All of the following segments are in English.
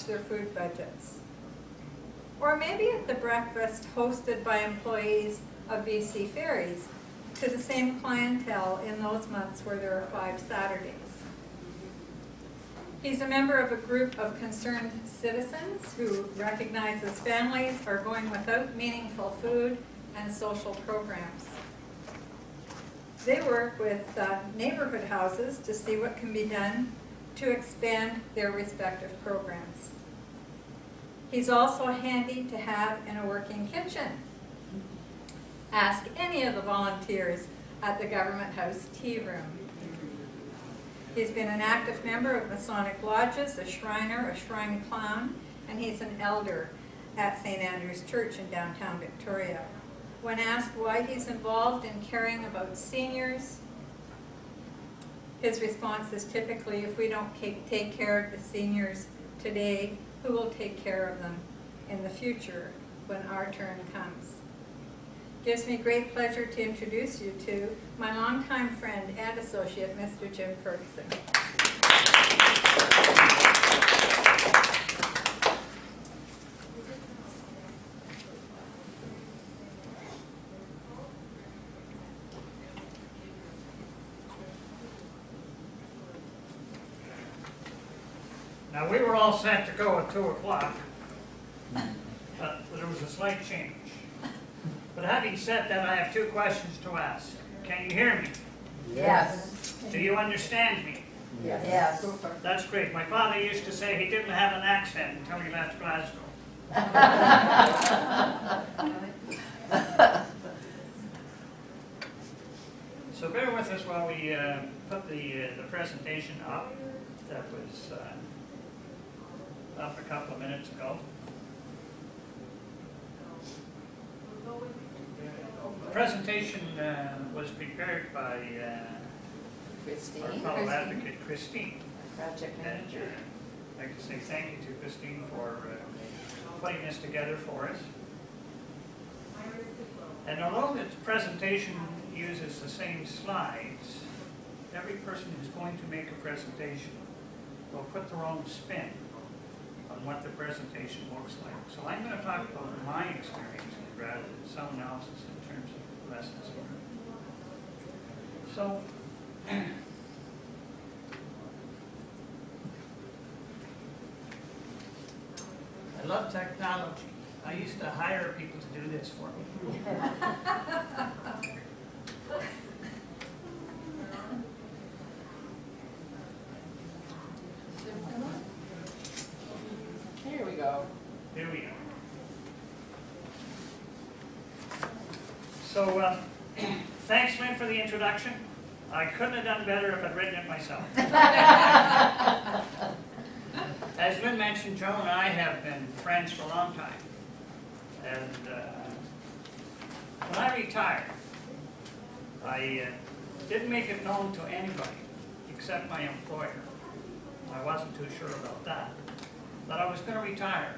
their food budgets. Or maybe at the breakfast hosted by employees of BC Ferries to the same clientele in those months where there are 5 Saturdays. He's a member of a group of concerned citizens who recognizes families are going without meaningful food and social programs. They work with neighborhood houses to see what can be done to expand their respective programs. He's also handy to have in a working kitchen. Ask any of the volunteers at the Government House Tea Room. He's been an active member of Masonic lodges, a Shriner, a Shrine Clown, and he's an elder at St. Andrew's Church in downtown Victoria. When asked why he's involved in caring about seniors, his response is typically, if we don't take care of the seniors today, who will take care of them in the future when our turn comes? Gives me great pleasure to introduce you to my longtime friend and associate, Mr. Jim Ferguson. Now, we were all set to go at 2 o'clock, but there was a slight change. But having said that, I have 2 questions to ask. Can you hear me? Yes. Do you understand me? Yes. That's great. My father used to say he didn't have an accent until he left Glasgow. So bear with us while we put the presentation up that was up a couple of minutes ago. The presentation was prepared by our fellow advocate, Christine. Project manager. And, I'd like to say thank you to Christine for putting this together for us. And although the presentation uses the same slides, every person who's going to make a presentation will put their own spin on what the presentation looks like. So I'm going to talk about my experience rather than someone else's in terms of lessons learned. So, I love technology. I used to hire people to do this for me. Here we go. Here we go. So, thanks, Lynn, for the introduction. I couldn't have done better if I'd written it myself. As Lynn mentioned, Joe and I have been friends for a long time. And when I retired, I didn't make it known to anybody except my employer. I wasn't too sure about that. But I was going to retire.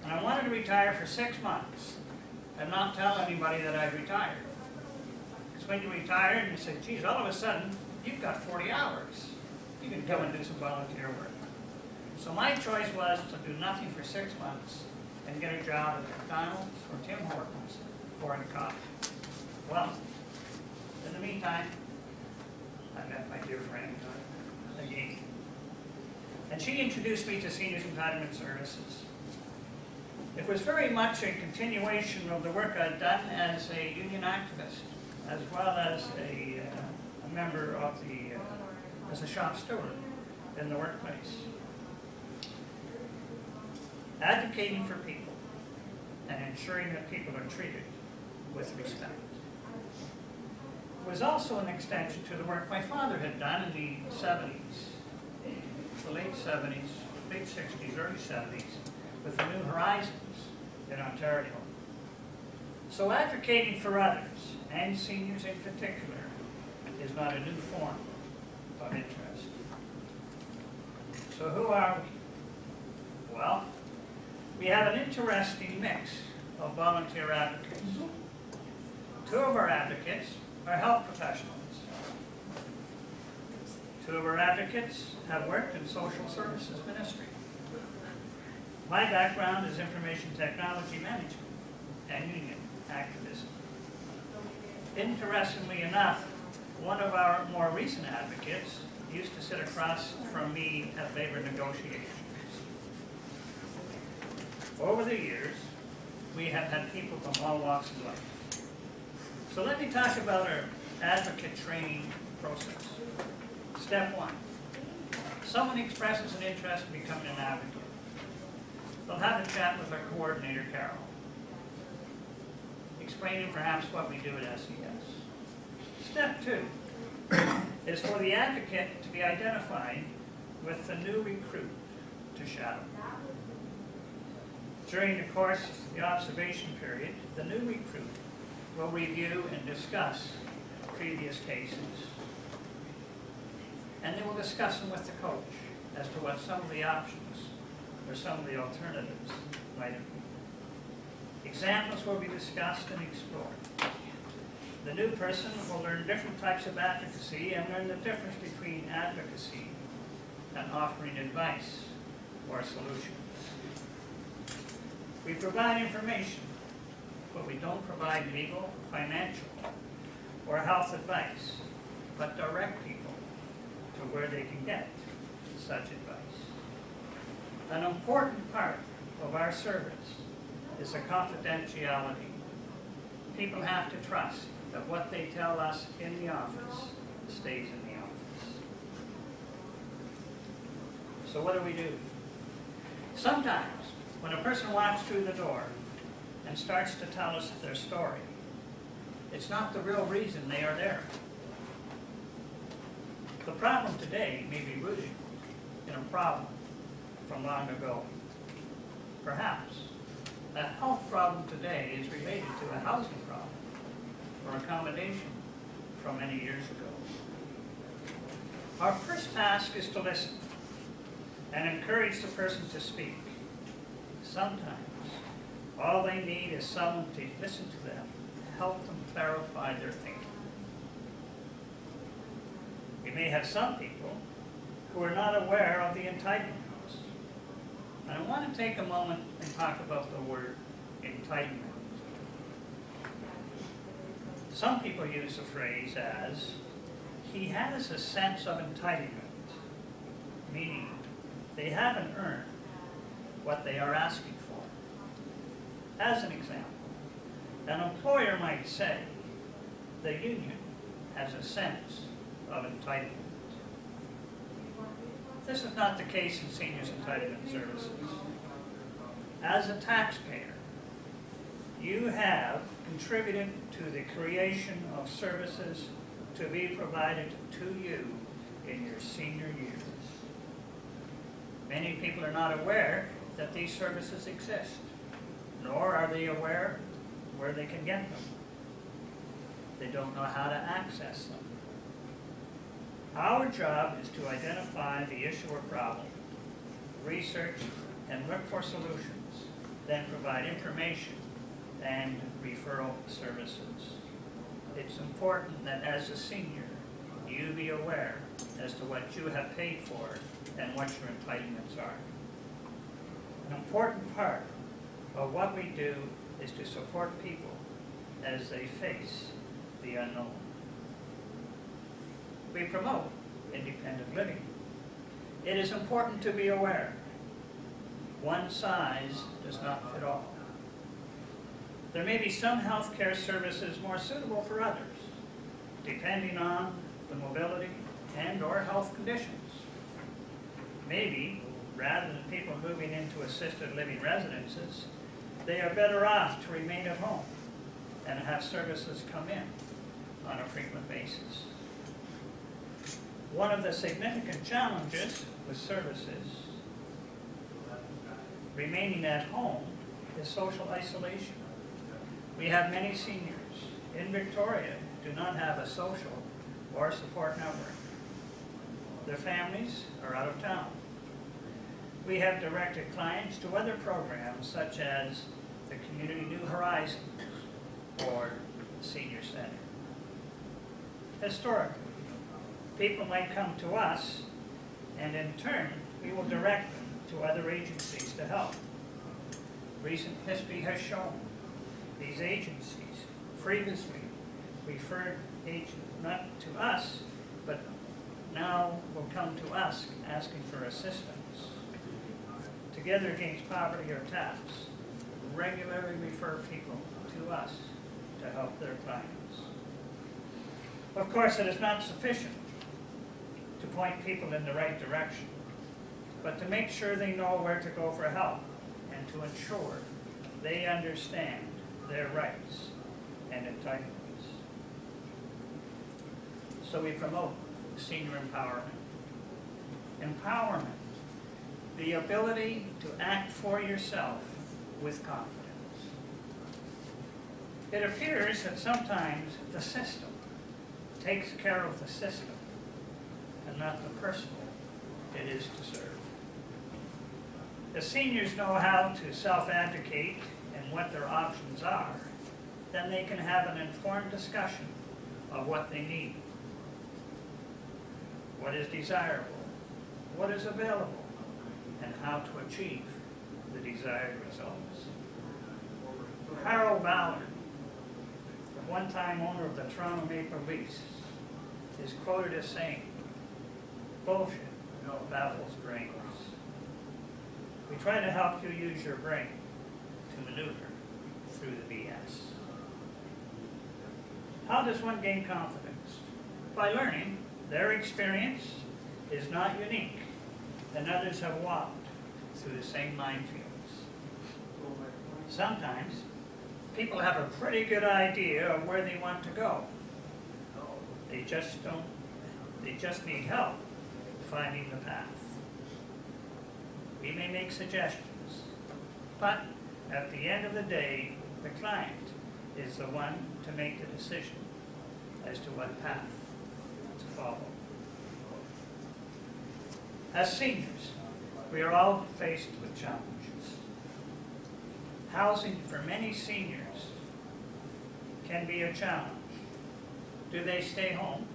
And I wanted to retire for 6 months and not tell anybody that I'd retired. Because when you retire and you say, geez, all of a sudden, you've got 40 hours. You can come and do some volunteer work. So my choice was to do nothing for 6 months and get a job at McDonald's or Tim Hortons pouring coffee. Well, in the meantime, I met my dear friend again. And she introduced me to Seniors Entitlement Services. It was very much a continuation of the work I'd done as a union activist, as well as a member of the, as a shop steward in the workplace. Advocating for people and ensuring that people are treated with respect was also an extension to the work my father had done in the 70s, the late 70s, late 60s, early 70s, with the New Horizons in Ontario. So advocating for others, and seniors in particular, is not a new form of interest. So who are we? Well, we have an interesting mix of volunteer advocates. 2 of our advocates are health professionals. 2 of our advocates have worked in social services ministry. My background is information technology management and union activism. Interestingly enough, one of our more recent advocates used to sit across from me at labor negotiations. Over the years, we have had people from all walks of life. So let me talk about our advocate training process. Step one, someone expresses an interest in becoming an advocate. They'll have a chat with our coordinator, Carol, explaining perhaps what we do at SES. Step two is for the advocate to be identified with the new recruit to shadow. During the course of the observation period, the new recruit will review and discuss previous cases, and they will discuss them with the coach as to what some of the options or some of the alternatives might have been. Examples will be discussed and explored. The new person will learn different types of advocacy and learn the difference between advocacy and offering advice or solutions. We provide information, but we don't provide legal, financial, or health advice, but direct people to where they can get such advice. An important part of our service is the confidentiality. People have to trust that what they tell us in the office stays in the office. So what do? Sometimes, when a person walks through the door and starts to tell us their story, it's not the real reason they are there. The problem today may be rooted in a problem from long ago. Perhaps a health problem today is related to a housing problem or accommodation from many years ago. Our first task is to listen and encourage the person to speak. Sometimes all they need is someone to listen to them, help them clarify their thinking. We may have some people who are not aware of the entitlements. And I want to take a moment and talk about the word entitlement. Some people use the phrase as, he has a sense of entitlement, meaning they haven't earned what they are asking for. As an example, an employer might say, the union has a sense of entitlement. This is not the case in seniors entitlement services. As a taxpayer, you have contributed to the creation of services to be provided to you in your senior years. Many people are not aware that these services exist, nor are they aware where they can get them. They don't know how to access them. Our job is to identify the issue or problem, research and look for solutions, then provide information and referral services. It's important that as a senior, you be aware as to what you have paid for and what your entitlements are. An important part of what we do is to support people as they face the unknown. We promote independent living. It is important to be aware. One size does not fit all. There may be some healthcare services more suitable for others, depending on the mobility and or health conditions. Maybe, rather than people moving into assisted living residences, they are better off to remain at home and have services come in on a frequent basis. One of the significant challenges with services remaining at home is social isolation. We have many seniors in Victoria who do not have a social or support network. Their families are out of town. We have directed clients to other programs such as the Community New Horizons or the Senior Center. Historically, people might come to us, and in turn, we will direct them to other agencies to help. Recent history has shown these agencies previously referred not to us, but now will come to us asking for assistance. Together Against Poverty or TAPS regularly refer people to us to help their clients. Of course, it is not sufficient to point people in the right direction, but to make sure they know where to go for help and to ensure they understand their rights and entitlements. So we promote senior empowerment. Empowerment, the ability to act for yourself with confidence. It appears that sometimes the system takes care of the system and not the person it is to serve. If seniors know how to self-advocate and what their options are, then they can have an informed discussion of what they need, what is desirable, what is available, and how to achieve the desired results. Harold Ballard, the one-time owner of the Toronto Maple Leafs, is quoted as saying, "Bullshit baffles brains." We try to help you use your brain to maneuver through the BS. How does one gain confidence? By learning their experience is not unique, and others have walked through the same minefields. Sometimes people have a pretty good idea of where they want to go. They just need help finding the path. We may make suggestions, but at the end of the day, the client is the one to make the decision as to what path to follow. As seniors, we are all faced with challenges. Housing for many seniors can be a challenge. Do they stay home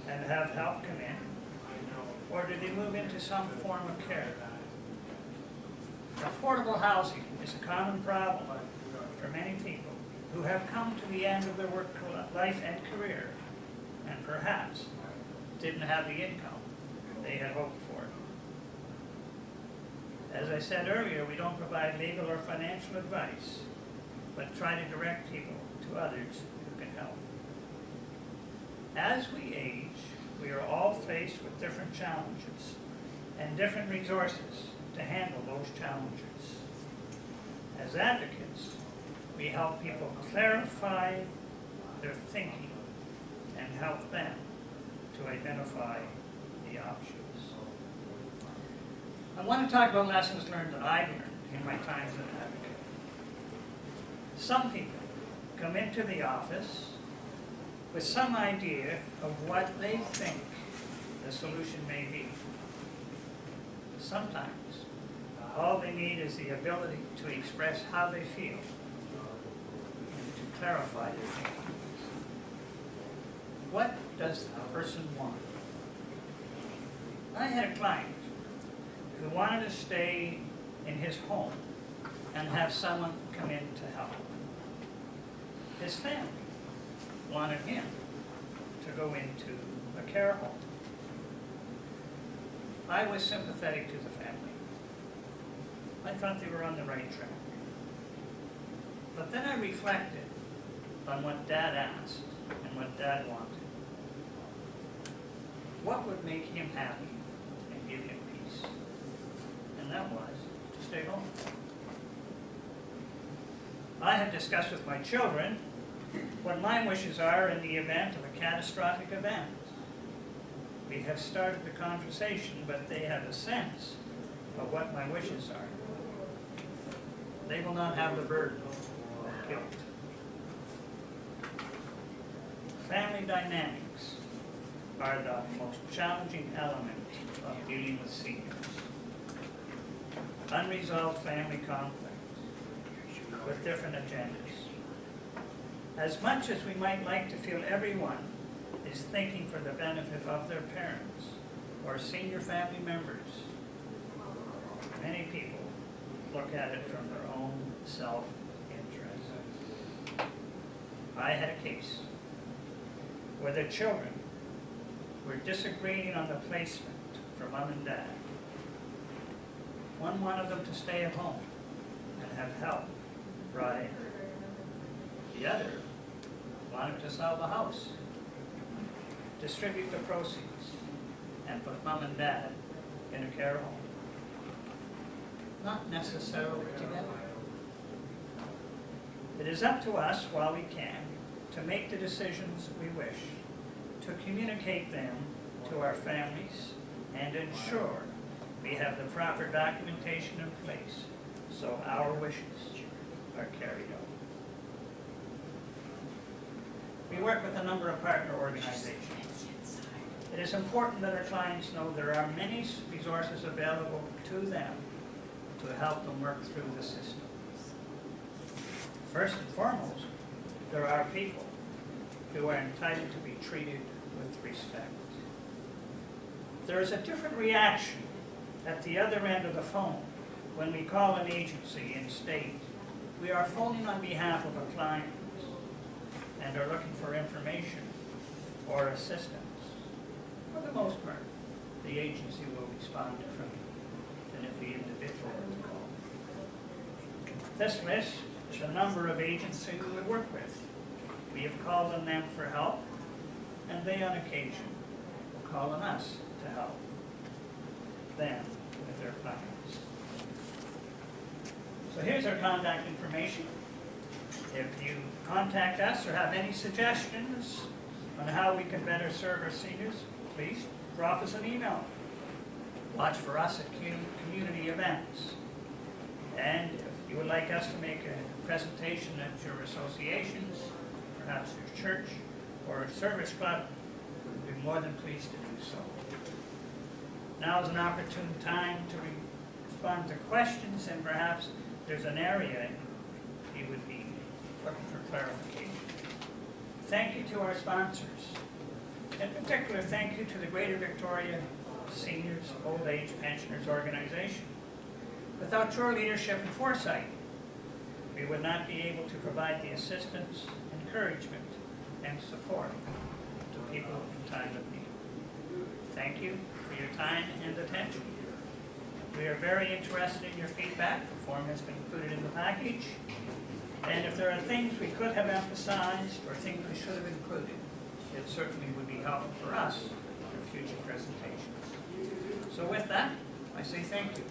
and have help come in, or do they move into some form of care? Affordable housing is a common problem for many people who have come to the end of their work life and career, and perhaps didn't have the income they had hoped for. As I said earlier, we don't provide legal or financial advice, but try to direct people to others who can help. As we age, we are all faced with different challenges and different resources to handle those challenges. As advocates, we help people clarify their thinking and help them to identify the options. I want to talk about lessons learned that I've learned in my time as an advocate. Some people come into the office with some idea of what they think the solution may be. Sometimes all they need is the ability to express how they feel and to clarify their thinking. What does the person want? I had a client who wanted to stay in his home and have someone come in to help. His family wanted him to go into a care home. I was sympathetic to the family. I thought they were on the right track. But then I reflected on what Dad asked and what Dad wanted. What would make him happy and give him peace? And that was to stay home. I have discussed with my children what my wishes are in the event of a catastrophic event. We have started the conversation, but they have a sense of what my wishes are. They will not have the burden of guilt. Family dynamics are the most challenging element of dealing with seniors. Unresolved family conflicts with different agendas. As much as we might like to feel everyone is thinking for the benefit of their parents or senior family members, many people look at it from their own self-interest. I had a case where the children were disagreeing on the placement for mom and dad. One wanted them to stay at home and have help brought in. The other wanted to sell the house, distribute the proceeds, and put mom and dad in a care home. Not necessarily together. It is up to us, while we can, to make the decisions we wish, to communicate them to our families, and ensure we have the proper documentation in place so our wishes are carried out. We work with a number of partner organizations. It is important that our clients know there are many resources available to them to help them work through the system. First and foremost, there are people who are entitled to be treated with respect. There is a different reaction at the other end of the phone when we call an agency and state we are phoning on behalf of a client and are looking for information or assistance. For the most part, the agency will respond differently than if the individual were to call. This list is a number of agencies we work with. We have called on them for help, and they on occasion will call on us to help them with their clients. So here's our contact information. If you contact us or have any suggestions on how we can better serve our seniors, please drop us an email. Watch for us at community events. And if you would like us to make a presentation at your associations, perhaps your church or a service club, we'd be more than pleased to do so. Now is an opportune time to respond to questions, and perhaps there's an area you would be looking for clarification. Thank you to our sponsors. In particular, thank you to the Greater Victoria Seniors Old Age Pensioners Organization. Without your leadership and foresight, we would not be able to provide the assistance, encouragement, and support to people in time of need. Thank you for your time and attention. We are very interested in your feedback. The form has been included in the package. And if there are things we could have emphasized or things we should have included, it certainly would be helpful for us for future presentations. So with that, I say thank you.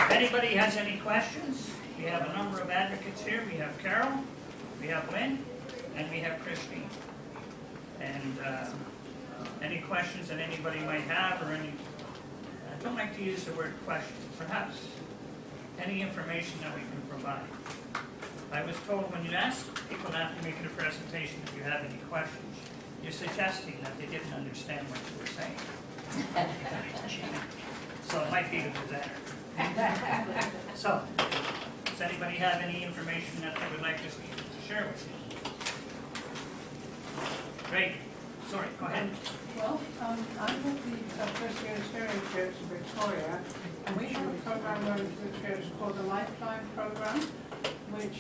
If anybody has any questions, we have a number of advocates here. We have Carol, we have Lynn, and we have Christine. And any questions that anybody might have, or any, I don't like to use the word question, perhaps any information that we can provide. I was told when you ask people after making a presentation if you have any questions, you're suggesting that they didn't understand what you were saying. So it might be the presenter. So, does anybody have any information that they would like us to share with you? Great. Sorry, go ahead. Well, I'm with the Presbyterian Church in Victoria, and we have a program running through the church called the Lifeline Program, which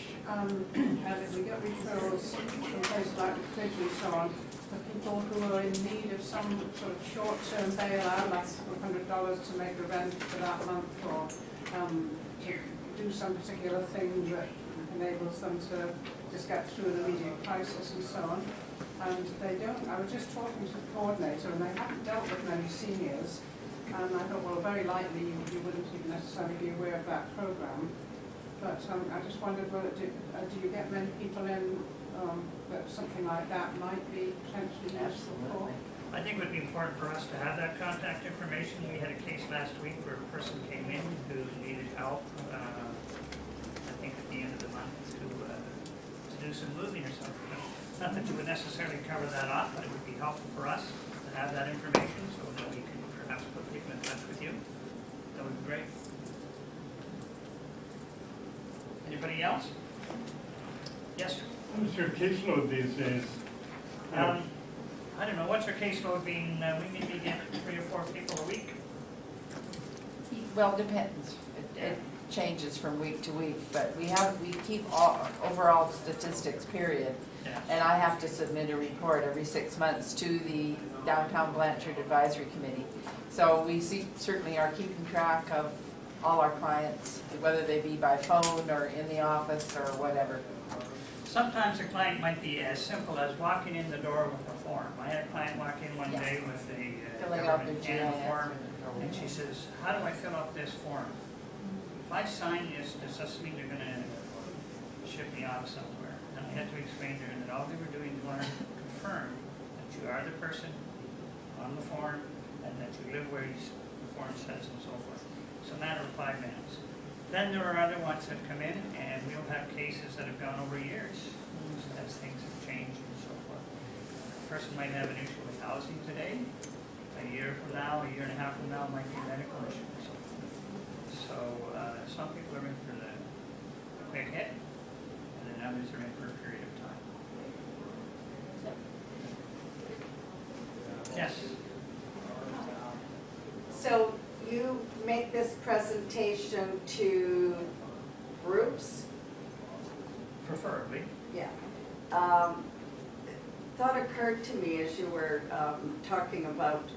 we get referrals from places like the prison and so on, for people who are in need of some sort of short-term bailout, like $100 to make the rent for that month, or to do some particular thing that enables them to just get through an immediate crisis and so on. And they don't, I was just talking to the coordinator, and they haven't dealt with many seniors, and I thought, well, very likely you wouldn't even necessarily be aware of that program. But I just wondered, well, do you get many people in that something like that might be potentially useful for? I think it would be important for us to have that contact information. We had a case last week where a person came in who needed help, I think at the end of the month, to do some moving or something. Not that you would necessarily cover that off, but it would be helpful for us to have that information so that we can perhaps put people in touch with you. That would be great. Anybody else? Yes, sir. What's your caseload these days? I don't know, what's our caseload being, we maybe get 3 or 4 people a week? Well, it depends. It changes from week to week, but we keep all, overall statistics, period. Yeah. And I have to submit a report every 6 months to the Downtown Blanchard Advisory Committee. So we certainly are keeping track of all our clients, whether they be by phone or in the office or whatever. Sometimes a client might be as simple as walking in the door with a form. I had a client walk in one day with a Filling out their government animal GVS. form, and she says, how do I fill out this form? If I sign this, does this mean they're gonna ship me off somewhere? And I had to explain to her that all they were doing was to confirm that you are the person on the form and that you live where the form says and so forth. It's a matter of 5 minutes. Then there are other ones that come in, and we'll have cases that have gone over years as things have changed and so forth. A person might have an issue with housing today, a year from now, a year and a half from now, might be medical issues. So some people are in for the quick hit, and then others are in for a period of time. Yes. So you make this presentation to groups? Preferably. Yeah. Thought occurred to me as you were talking about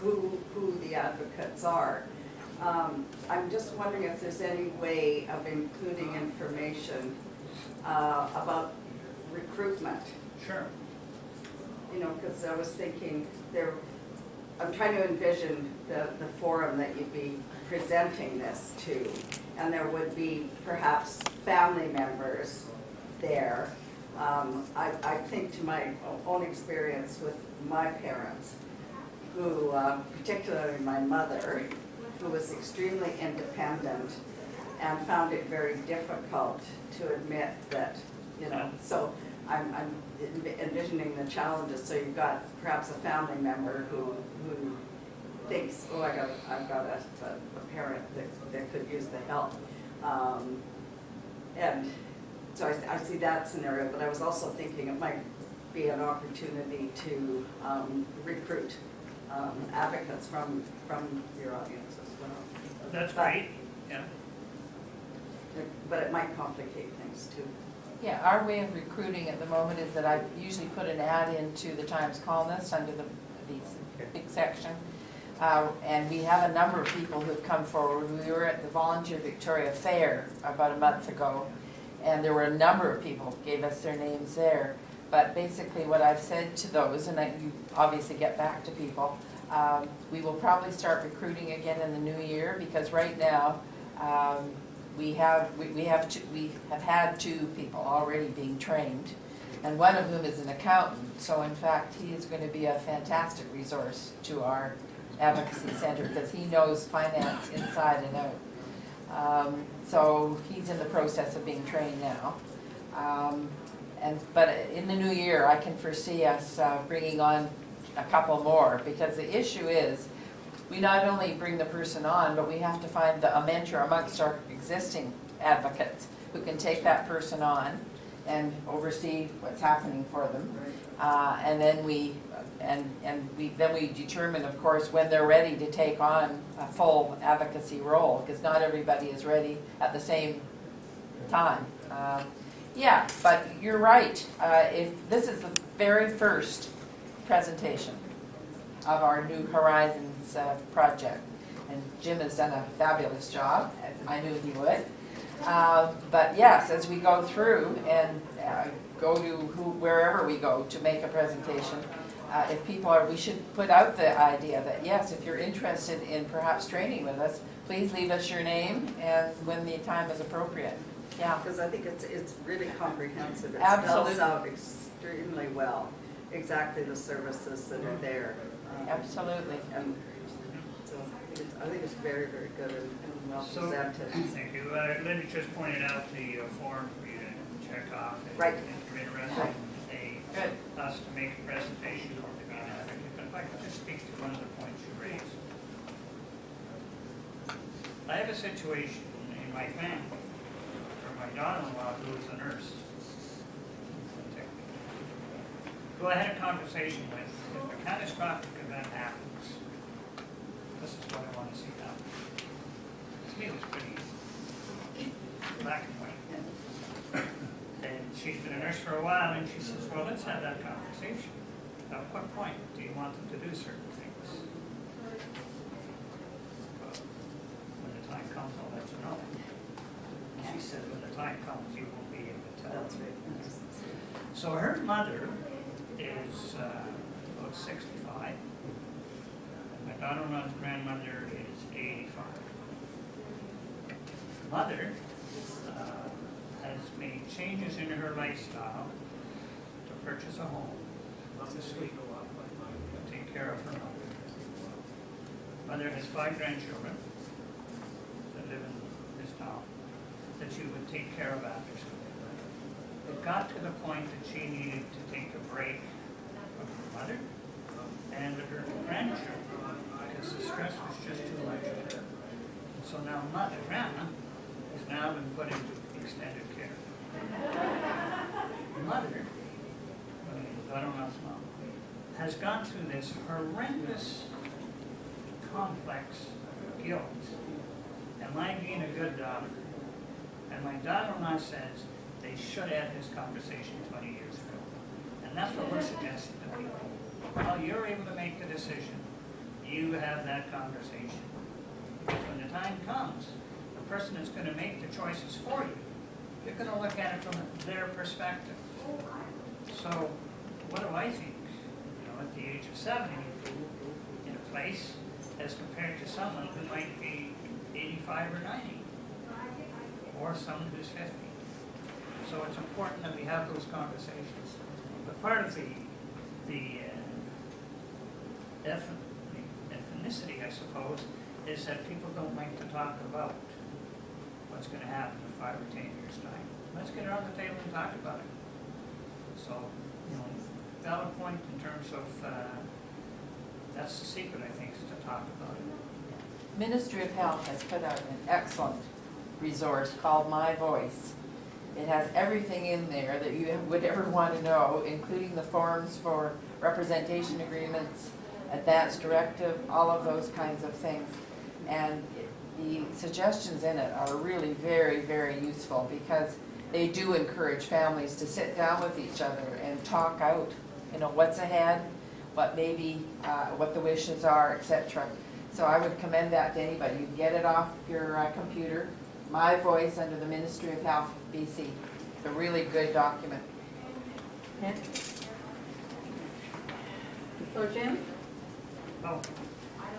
who the advocates are. I'm just wondering if there's any way of including information about recruitment. Sure. You know, because I was thinking I'm trying to envision the forum that you'd be presenting this to, and there would be perhaps family members there. I think to my own experience with my parents, who, particularly my mother, who was extremely independent and found it very difficult to admit that, you know, so I'm envisioning the challenges. So you've got perhaps a family member who thinks, oh, I've got a parent that could use the help. And so I see that scenario, but I was also thinking it might be an opportunity to recruit advocates from your audience as well. That's great. Yeah. But it might complicate things too. Yeah, our way of recruiting at the moment is that I usually put an ad into the Times columnist under the big section. And we have a number of people who have come forward. We were at the Volunteer Victoria Fair about a month ago, and there were a number of people who gave us their names there. But basically what I've said to those, and you obviously get back to people, we will probably start recruiting again in the new year, because right now we have had 2 people already being trained, and one of whom is an accountant. So in fact, he is going to be a fantastic resource to our advocacy center because he knows finance inside and out. So he's in the process of being trained now. But in the new year, I can foresee us bringing on a couple more, because the issue is we not only bring the person on, but we have to find a mentor amongst our existing advocates who can take that person on and oversee what's happening for them. And then we determine, of course, when they're ready to take on a full advocacy role, because not everybody is ready at the same time. Yeah, but you're right. If this is the very first presentation of our New Horizons project, and Jim has done a fabulous job, as I knew he would. But yes, as we go through and go to wherever we go to make a presentation, if people are, we should put out the idea that yes, if you're interested in perhaps training with us, please leave us your name and when the time is appropriate. Yeah. Because I think it's really comprehensive. It Absolutely. spells out extremely well exactly the services that are there. Absolutely. And so I think it's very, very good and well So, presented. thank you. Linda just pointed out the form for you to check off. Right. If you're interested in Good. us to make a presentation or to be an advocate. But if I could just speak to one of the points you raised. I have a situation in my family where my daughter-in-law, who is a nurse, who I had a conversation with, if a catastrophic event happens, this is what I want to see happen. To me, it was pretty easy. Black and white. And she's been a nurse for a while, and she says, well, let's have that conversation. At what point do you want them to do certain things? Well, when the time comes, I'll let you know. She said, when the time comes, you will be able to tell. That's right. So her mother is about 65. My daughter-in-law's grandmother is 85. Mother has made changes in her lifestyle to purchase a home, to suite, to take care of her mother. Mother has 5 grandchildren that live in this town that she would take care of after school. It got to the point that she needed to take a break from her mother and her grandchildren because the stress was just too much for her. And so now grandma has now been put into extended care. Mother, daughter-in-law's mom, has gone through this horrendous, complex guilt. Am I being a good daughter? And my daughter-in-law says they should have this conversation 20 years ago. And that's what we're suggesting to people. Well, you're able to make the decision. You have that conversation. Because when the time comes, the person that's going to make the choices for you, you're going to look at it from their perspective. So, what do I think? You know, at the age of 70, in a place, as compared to someone who might be 85 or 90, or someone who's 50. So it's important that we have those conversations. But part of the ethnicity, I suppose, is that people don't like to talk about what's going to happen in 5 or 10 years' time. Let's get it on the table and talk about it. So, you know, valid point in terms of, that's the secret, I think, is to talk about it. Ministry of Health has put out an excellent resource called My Voice. It has everything in there that you would ever want to know, including the forms for representation agreements, advance directive, all of those kinds of things. And the suggestions in it are really very, very useful because they do encourage families to sit down with each other and talk out, you know, what's ahead, what maybe, what the wishes are, etc. So I would commend that to anybody. You can get it off your computer. My Voice under the Ministry of Health of BC. It's a really good document. Yeah. So Jim? Oh,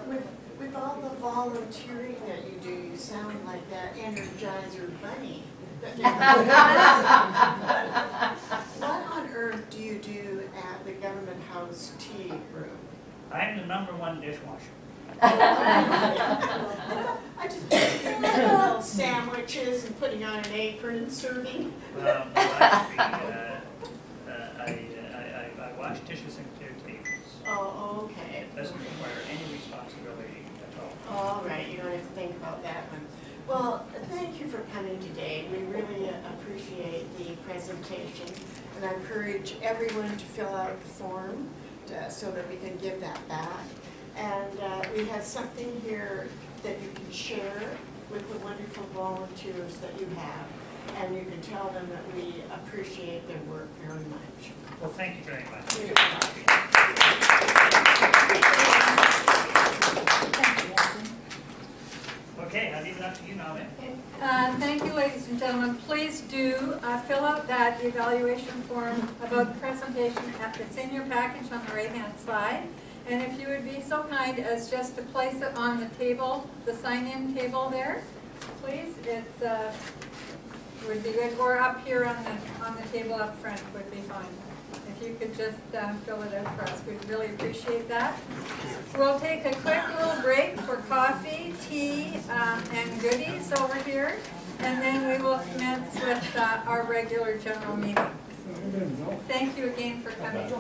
With all the volunteering that you do, you sound like that Energizer bunny. What on earth do you do at the Government House tea room? I'm the #1 dishwasher. I just picture little sandwiches and putting on an apron and serving. Well, actually, I wash dishes and clear tables. Oh, okay. It doesn't require any responsibility at all. All right, you don't have to think about that one. Well, thank you for coming today. We really appreciate the presentation, and I encourage everyone to fill out the form so that we can give that back. And we have something here that you can share with the wonderful volunteers that you have, and you can tell them that we appreciate their work very much. Well, thank you very much. Thank Okay, I'll leave it up to you now then. Thank you, ladies and gentlemen. Please do fill out that evaluation form about the presentation. It's in your package on the right-hand side. And if you would be so kind as just to place it on the table, the sign-in table there, please. It would be good, or up here on the table up front would be fine. If you could just fill it out for us, we'd really appreciate that. We'll take a quick little break for coffee, tea, and goodies over here, and then we will commence with our regular general meeting. Thank you again for coming.